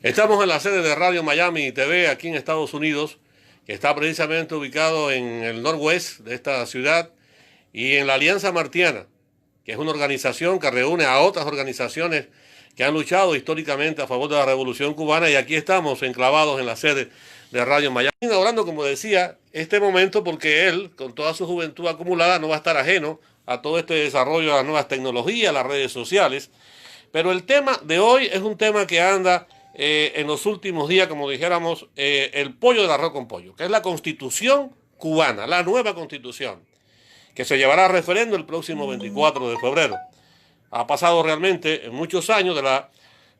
Estamos en la sede de Radio Miami TV aquí en Estados Unidos, que está precisamente ubicado en el noroeste de esta ciudad y en la Alianza Martiana, que es una organización que reúne a otras organizaciones que han luchado históricamente a favor de la Revolución Cubana, y aquí estamos enclavados en la sede de Radio Miami, inaugurando, como decía, este momento porque él, con toda su juventud acumulada, no va a estar ajeno a todo este desarrollo de las nuevas tecnologías, las redes sociales. Pero el tema de hoy es un tema que anda en los últimos días, como dijéramos, el pollo del arroz con pollo, que es la Constitución cubana, la nueva Constitución, que se llevará a referendo el próximo 24 de febrero. Ha pasado realmente muchos años de la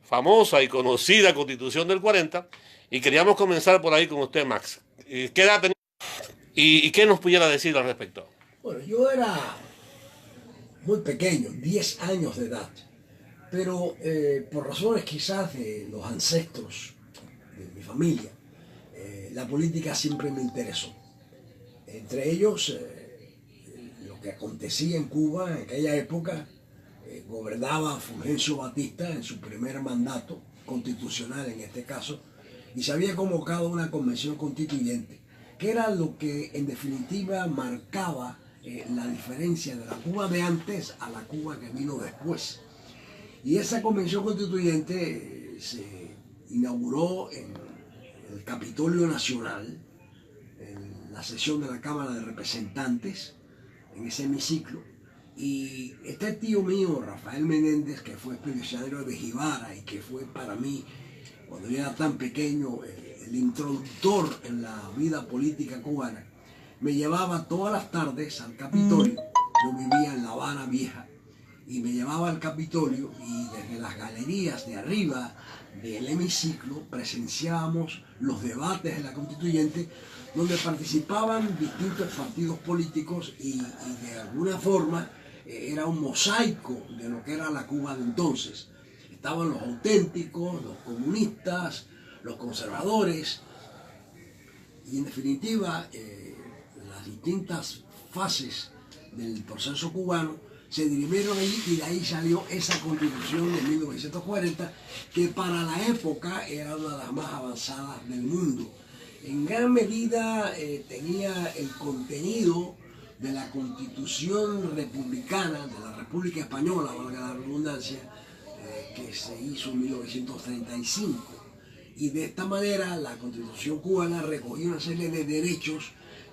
famosa y conocida Constitución del 40, y queríamos comenzar por ahí con usted, Max. ¿Qué edad tenía y qué nos pudiera decir al respecto? Bueno, yo era muy pequeño, 10 años de edad, pero por razones quizás de los ancestros de mi familia, la política siempre me interesó. Entre ellos, lo que acontecía en Cuba en aquella época, gobernaba Fulgencio Batista en su primer mandato constitucional en este caso, y se había convocado una convención constituyente, que era lo que en definitiva marcaba la diferencia de la Cuba de antes a la Cuba que vino después. Y esa convención constituyente se inauguró en el Capitolio Nacional, en la sesión de la Cámara de Representantes, en ese hemiciclo. Y este tío mío, Rafael Menéndez, que fue expedicionario de Jibara y que fue para mí, cuando yo era tan pequeño, el introductor en la vida política cubana, me llevaba todas las tardes al Capitolio. Yo vivía en La Habana Vieja, y me llevaba al Capitolio, y desde las galerías de arriba del hemiciclo presenciábamos los debates de la Constituyente, donde participaban distintos partidos políticos y de alguna forma era un mosaico de lo que era la Cuba de entonces. Estaban los auténticos, los comunistas, los conservadores, y en definitiva las distintas fases del proceso cubano se dirimieron ahí, y de ahí salió esa Constitución de 1940, que para la época era una de las más avanzadas del mundo. En gran medida tenía el contenido de la Constitución republicana de la República Española, valga la redundancia, que se hizo en 1935. Y de esta manera la Constitución cubana recogía una serie de derechos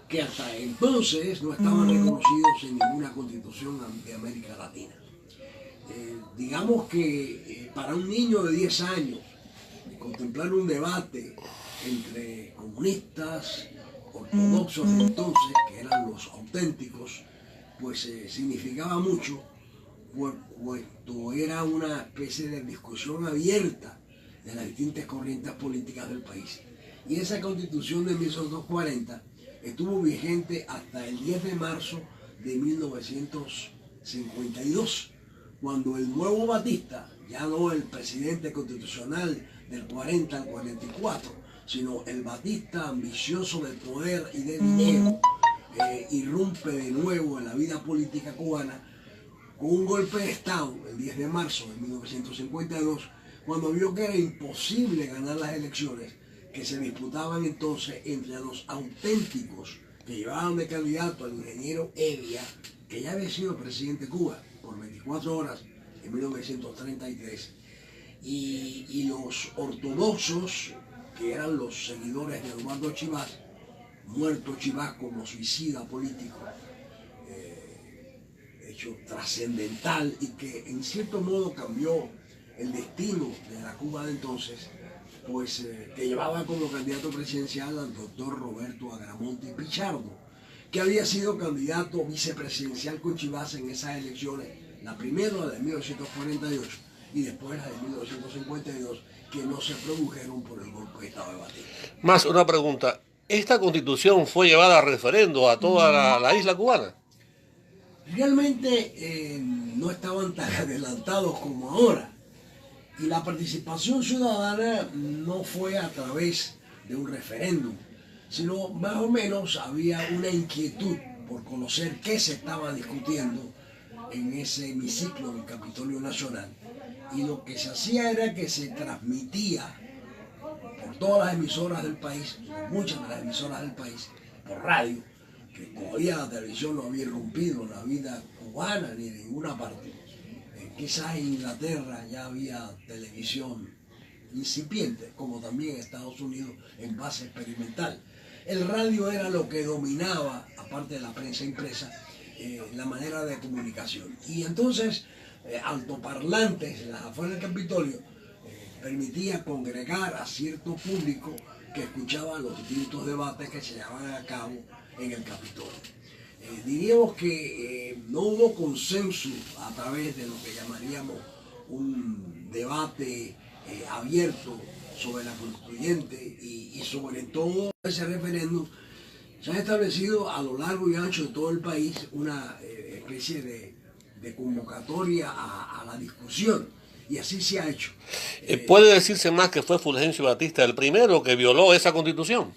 que hasta entonces no estaban reconocidos en ninguna constitución de América Latina. Digamos que para un niño de 10 años, contemplar un debate entre comunistas, ortodoxos de entonces, que eran los auténticos, pues significaba mucho, puesto era una especie de discusión abierta de las distintas corrientes políticas del país. Y esa Constitución de 1940 estuvo vigente hasta el 10 de marzo de 1952, cuando el nuevo Batista, ya no el presidente constitucional del 40 al 44, sino el Batista ambicioso de poder y de dinero, irrumpe de nuevo en la vida política cubana con un golpe de Estado el 10 de marzo de 1952, cuando vio que era imposible ganar las elecciones que se disputaban entonces entre los auténticos, que llevaban de candidato al ingeniero Evia, que ya había sido presidente de Cuba por 24 horas en 1933, y los ortodoxos, que eran los seguidores de Eduardo Chivas, muerto Chivas como suicida político, hecho trascendental y que en cierto modo cambió el destino de la Cuba de entonces, pues que llevaba como candidato presidencial al doctor Roberto Agramonte Pichardo, que había sido candidato vicepresidencial con Chivas en esas elecciones, la primera, la de 1948, y después la de 1952, que no se produjeron por el golpe de Estado de Batista. Más una pregunta. ¿Esta Constitución fue llevada a referendo a toda la isla cubana? Realmente no estaban tan adelantados como ahora. Y la participación ciudadana no fue a través de un referéndum, sino más o menos había una inquietud por conocer qué se estaba discutiendo en ese hemiciclo del Capitolio Nacional. Y lo que se hacía era que se transmitía por todas las emisoras del país, muchas de las emisoras del país, por radio, que todavía la televisión no había irrumpido en la vida cubana ni en ninguna parte. Quizás en Inglaterra ya había televisión incipiente, como también en Estados Unidos en base experimental. El radio era lo que dominaba, aparte de la prensa impresa, la manera de comunicación. Y entonces, altoparlantes en las afueras del Capitolio permitía congregar a cierto público que escuchaba los distintos debates que se llevaban a cabo en el Capitolio. Diríamos que no hubo consenso a través de lo que llamaríamos un debate abierto sobre la constituyente y sobre todo ese referéndum. Se ha establecido a lo largo y ancho de todo el país una especie de convocatoria a la discusión, y así se ha hecho. ¿Puede decirse más que fue Fulgencio Batista el primero que violó esa constitución?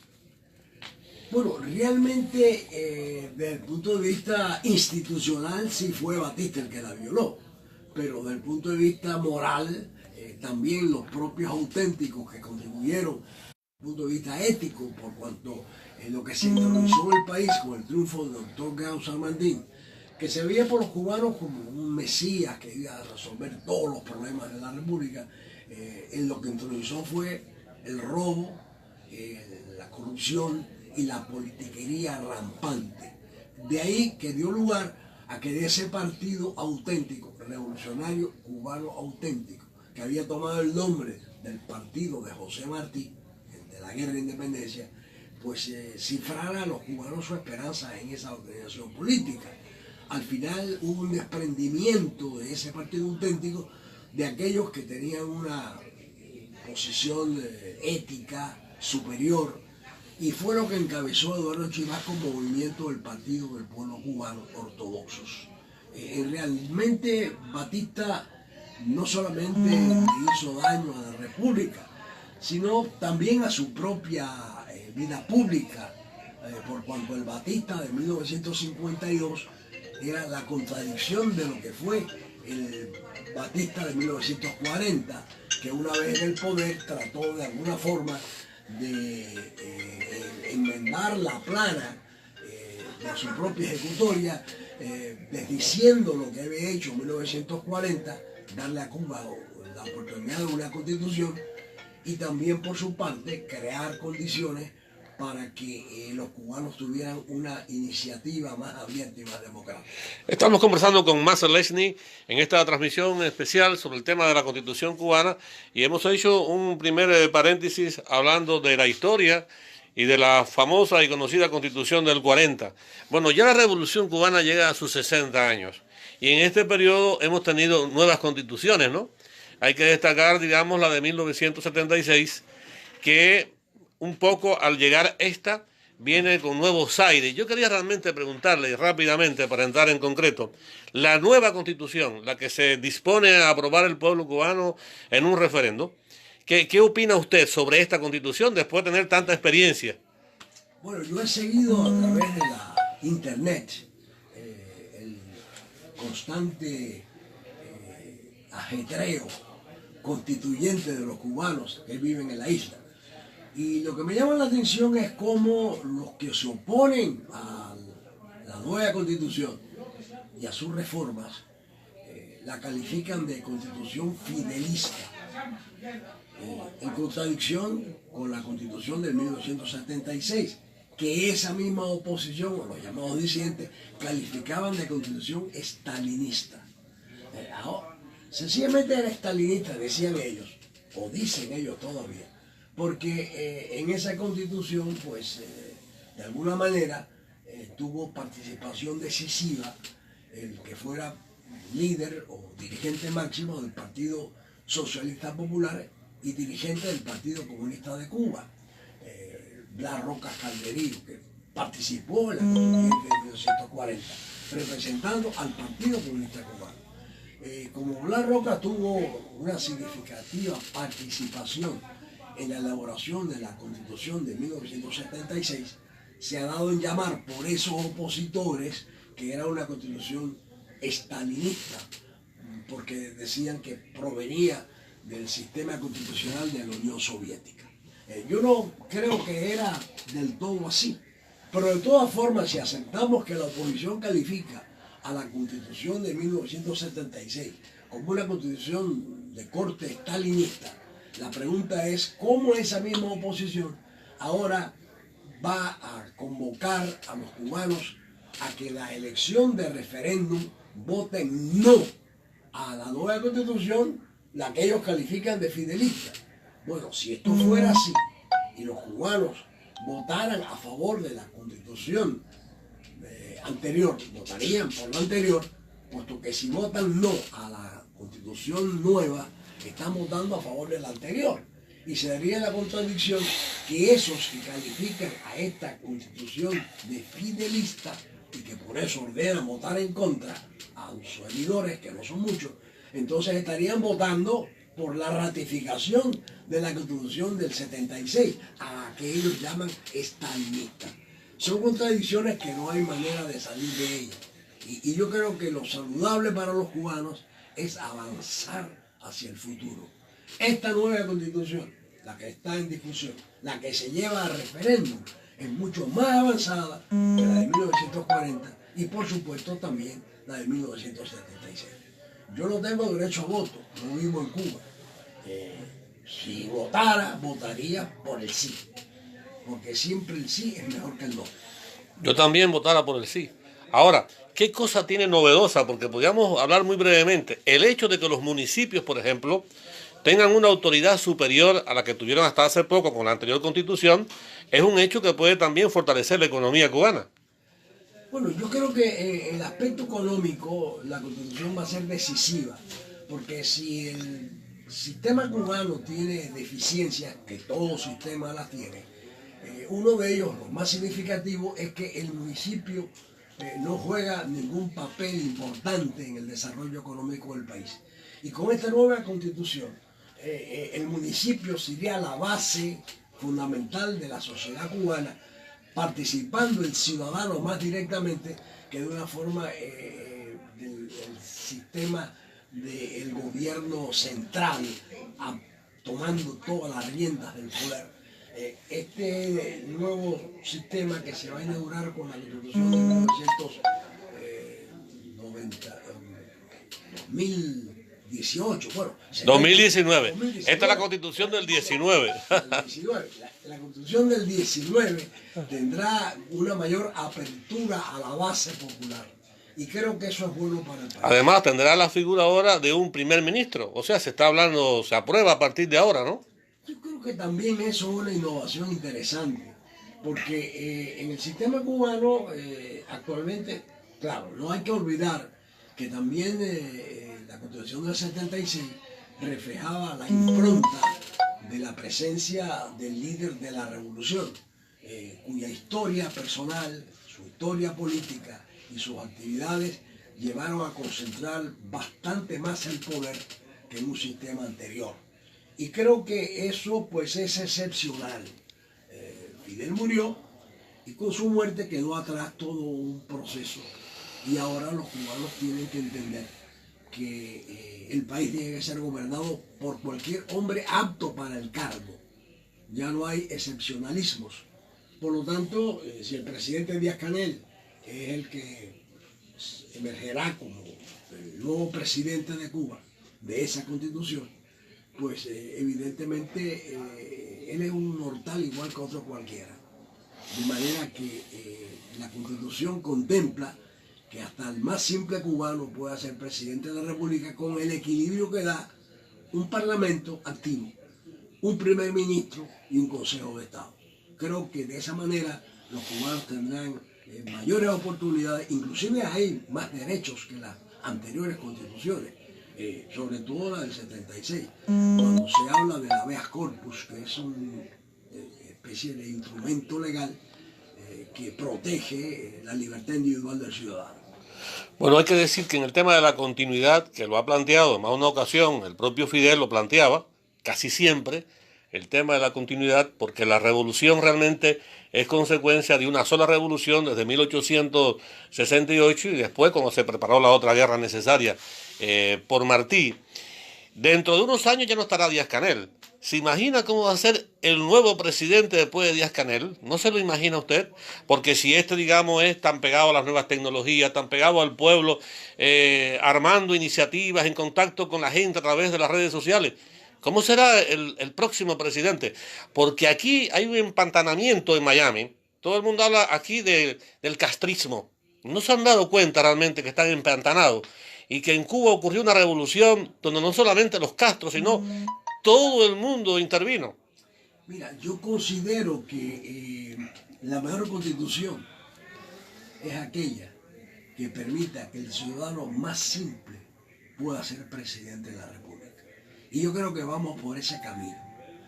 Bueno, realmente desde el punto de vista institucional sí fue Batista el que la violó, pero desde el punto de vista moral también los propios auténticos que contribuyeron desde el punto de vista ético, por cuanto lo que se introdujo en el país con el triunfo del doctor Gauss Armandín, que se veía por los cubanos como un mesías que iba a resolver todos los problemas de la República, en lo que introdujo fue el robo, la corrupción y la politiquería rampante. De ahí que dio lugar a que de ese partido auténtico, revolucionario cubano auténtico, que había tomado el nombre del partido de José Martí, de la Guerra de Independencia, pues cifrara a los cubanos su esperanza en esa organización política. Al final hubo un desprendimiento de ese partido auténtico de aquellos que tenían una posición ética superior, y fue lo que encabezó Eduardo Chivas como movimiento del Partido del Pueblo Cubano Ortodoxos. Realmente Batista no solamente hizo daño a la República, sino también a su propia vida pública, por cuanto el Batista de 1952 era la contradicción de lo que fue el Batista de 1940, que una vez en el poder trató de alguna forma de enmendar la plana de su propia ejecutoria, desdiciendo lo que había hecho en 1940, darle a Cuba la oportunidad de una constitución, y también por su parte crear condiciones para que los cubanos tuvieran una iniciativa más abierta y más democrática. Estamos conversando con Marcel Lechny en esta transmisión especial sobre el tema de la Constitución cubana, y hemos hecho un primer paréntesis hablando de la historia y de la famosa y conocida Constitución del 40. Bueno, ya la Revolución cubana llega a sus 60 años, y en este periodo hemos tenido nuevas constituciones, ¿no? Hay que destacar, digamos, la de 1976, que un poco al llegar esta viene con nuevos aires. Yo quería realmente preguntarle rápidamente, para entrar en concreto, la nueva constitución, la que se dispone a aprobar el pueblo cubano en un referendo, ¿qué opina usted sobre esta constitución después de tener tanta experiencia? Bueno, yo he seguido a través de la internet el constante ajetreo constituyente de los cubanos que viven en la isla. Y lo que me llama la atención es cómo los que se oponen a la nueva constitución y a sus reformas la califican de constitución fidelista, en contradicción con la constitución de 1976, que esa misma oposición, o los llamados disidentes, calificaban de constitución estalinista. Sencillamente era estalinista, decían ellos, o dicen ellos todavía, porque en esa constitución, pues, de alguna manera, tuvo participación decisiva el que fuera líder o dirigente máximo del Partido Socialista Popular y dirigente del Partido Comunista de Cuba, Blas Rocas Calderillo, que participó en la constituyente de 1940, representando al Partido Comunista Cubano. Como Blas Rocas tuvo una significativa participación en la elaboración de la Constitución de 1976, se ha dado en llamar por esos opositores que era una constitución estalinista, porque decían que provenía del sistema constitucional de la Unión Soviética. Yo no creo que era del todo así. Pero de todas formas, si aceptamos que la oposición califica a la Constitución de 1976 como una constitución de corte stalinista, la pregunta es cómo esa misma oposición ahora va a convocar a los cubanos a que la elección de referéndum voten no a la nueva constitución, la que ellos califican de fidelista. Bueno, si esto fuera así y los cubanos votaran a favor de la constitución anterior, votarían por la anterior, puesto que si votan no a la constitución nueva, están votando a favor de la anterior. Y se daría la contradicción que esos que califican a esta constitución de fidelista y que por eso ordenan votar en contra a sus seguidores, que no son muchos, entonces estarían votando por la ratificación de la Constitución del 76, a la que ellos llaman estalinista. Son contradicciones que no hay manera de salir de ellas. Y yo creo que lo saludable para los cubanos es avanzar hacia el futuro. Esta nueva Constitución, la que está en discusión, la que se lleva a referéndum, es mucho más avanzada que la de 1940 y por supuesto también la de 1976. Yo no tengo derecho a voto, no vivo en Cuba. Si votara, votaría por el sí, porque siempre el sí es mejor que el no. Yo también votara por el sí. Ahora, ¿qué cosa tiene novedosa? Porque podríamos hablar muy brevemente. El hecho de que los municipios, por ejemplo, tengan una autoridad superior a la que tuvieron hasta hace poco con la anterior constitución, es un hecho que puede también fortalecer la economía cubana. Bueno, yo creo que en el aspecto económico la constitución va a ser decisiva, porque si el sistema cubano tiene deficiencias, que todo sistema las tiene, uno de ellos, lo más significativo, es que el municipio no juega ningún papel importante en el desarrollo económico del país. Y con esta nueva constitución, el municipio sería la base fundamental de la sociedad cubana, participando el ciudadano más directamente que de una forma del sistema del gobierno central, tomando todas las riendas del poder. Este nuevo sistema que se va a inaugurar con la Constitución de 2018, bueno, 2019. Esta es la Constitución del 19. La Constitución del 19 tendrá una mayor apertura a la base popular. Y creo que eso es bueno para el país. Además, tendrá la figura ahora de un primer ministro. O sea, se está hablando, se aprueba a partir de ahora, ¿no? Yo creo que también eso es una innovación interesante. Porque en el sistema cubano actualmente, claro, no hay que olvidar que también la Constitución del 76 reflejaba la impronta de la presencia del líder de la revolución, cuya historia personal, su historia política y sus actividades llevaron a concentrar bastante más el poder que en un sistema anterior. Y creo que eso pues es excepcional. Fidel murió y con su muerte quedó atrás todo un proceso. Y ahora los cubanos tienen que entender que el país tiene que ser gobernado por cualquier hombre apto para el cargo. Ya no hay excepcionalismos. Por lo tanto, si el presidente Díaz-Canel es el que emergerá como el nuevo presidente de Cuba, de esa constitución, pues evidentemente él es un mortal igual que otro cualquiera. De manera que la constitución contempla que hasta el más simple cubano pueda ser presidente de la República con el equilibrio que da un parlamento activo, un primer ministro y un consejo de Estado. Creo que de esa manera los cubanos tendrán mayores oportunidades, inclusive hay más derechos que las anteriores constituciones, sobre todo la del 76, cuando se habla del habeas corpus, que es una especie de instrumento legal que protege la libertad individual del ciudadano. Bueno, hay que decir que en el tema de la continuidad, que lo ha planteado en más de una ocasión, el propio Fidel lo planteaba, casi siempre, el tema de la continuidad, porque la revolución realmente es consecuencia de una sola revolución desde 1868 y después cuando se preparó la otra guerra necesaria por Martí. Dentro de unos años ya no estará Díaz-Canel, ¿Se imagina cómo va a ser el nuevo presidente después de Díaz-Canel? ¿No se lo imagina usted? Porque si este, digamos, es tan pegado a las nuevas tecnologías, tan pegado al pueblo, armando iniciativas, en contacto con la gente a través de las redes sociales, ¿cómo será el próximo presidente? Porque aquí hay un empantanamiento en Miami. Todo el mundo habla aquí del castrismo. No se han dado cuenta realmente que están empantanados y que en Cuba ocurrió una revolución donde no solamente los Castros, sino todo el mundo intervino. Mira, yo considero que la mejor constitución es aquella que permita que el ciudadano más simple pueda ser presidente de la República. Y yo creo que vamos por ese camino.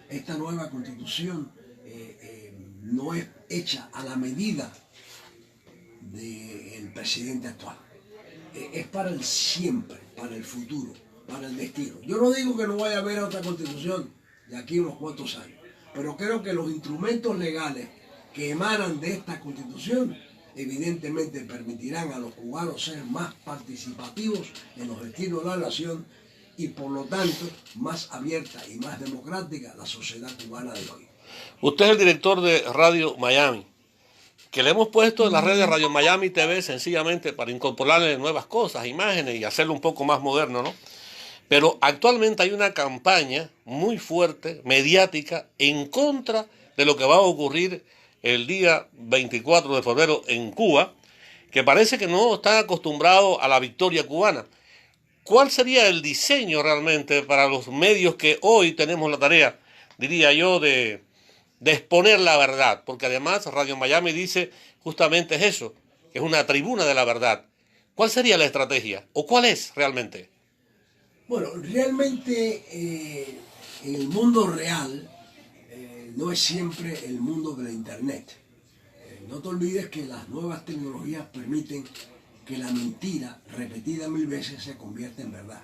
Esta nueva constitución no es hecha a la medida del presidente actual. Es para el siempre, para el futuro, para el destino. Yo no digo que no vaya a haber otra constitución de aquí a unos cuantos años, pero creo que los instrumentos legales que emanan de esta constitución evidentemente permitirán a los cubanos ser más participativos en los destinos de la nación y por lo tanto más abierta y más democrática la sociedad cubana de hoy. Usted es el director de Radio Miami, que le hemos puesto en las redes Radio Miami TV sencillamente para incorporarle nuevas cosas, imágenes y hacerlo un poco más moderno, ¿no? Pero actualmente hay una campaña muy fuerte, mediática, en contra de lo que va a ocurrir el día 24 de febrero en Cuba, que parece que no está acostumbrado a la victoria cubana. ¿Cuál sería el diseño realmente para los medios que hoy tenemos la tarea, diría yo, de exponer la verdad? Porque además Radio Miami dice justamente eso, que es una tribuna de la verdad. ¿Cuál sería la estrategia? ¿O cuál es realmente? Bueno, realmente en el mundo real no es siempre el mundo de la Internet. No te olvides que las nuevas tecnologías permiten que la mentira repetida 1000 veces se convierta en verdad.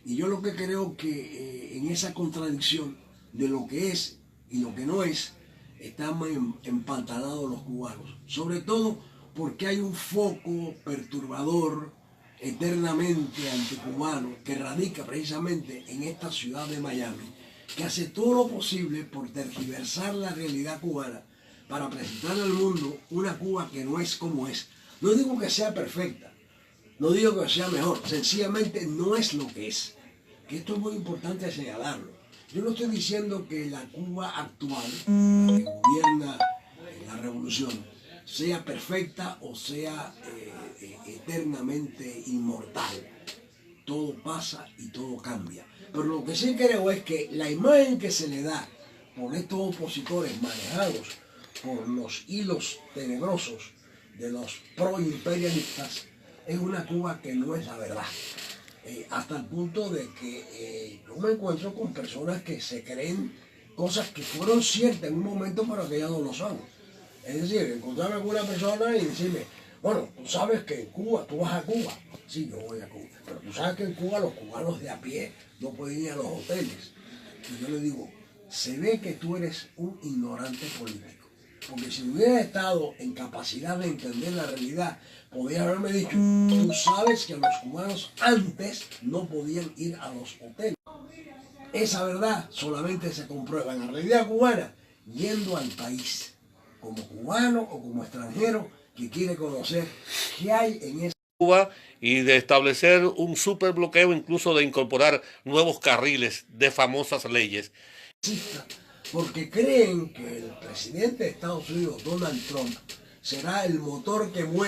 Y yo lo que creo que en esa contradicción de lo que es y lo que no es, estamos empantanados los cubanos. Sobre todo porque hay un foco perturbador eternamente anticubano que radica precisamente en esta ciudad de Miami, que hace todo lo posible por tergiversar la realidad cubana para presentar al mundo una Cuba que no es como es. No digo que sea perfecta, no digo que sea mejor, sencillamente no es lo que es. Que esto es muy importante señalarlo. Yo no estoy diciendo que la Cuba actual, la que gobierna la revolución, sea perfecta o sea eternamente inmortal. Todo pasa y todo cambia. Pero lo que sí creo es que la imagen que se le da por estos opositores manejados por los hilos tenebrosos de los proimperialistas es una Cuba que no es la verdad. Hasta el punto de que yo me encuentro con personas que se creen cosas que fueron ciertas en un momento pero que ya no lo son. Es decir, encontrarme con una persona y decirme, bueno, tú sabes que en Cuba, tú vas a Cuba. Sí, yo voy a Cuba. Pero tú sabes que en Cuba los cubanos de a pie no pueden ir a los hoteles. Y yo le digo, se ve que tú eres un ignorante político. Porque si hubieras estado en capacidad de entender la realidad, podrías haberme dicho, tú sabes que los cubanos antes no podían ir a los hoteles. Esa verdad solamente se comprueba en la realidad cubana yendo al país, como cubano o como extranjero que quiere conocer qué hay en esa Cuba y de establecer un superbloqueo, incluso de incorporar nuevos carriles de famosas leyes. Porque creen que el presidente de Estados Unidos, Donald Trump, será el motor que mueve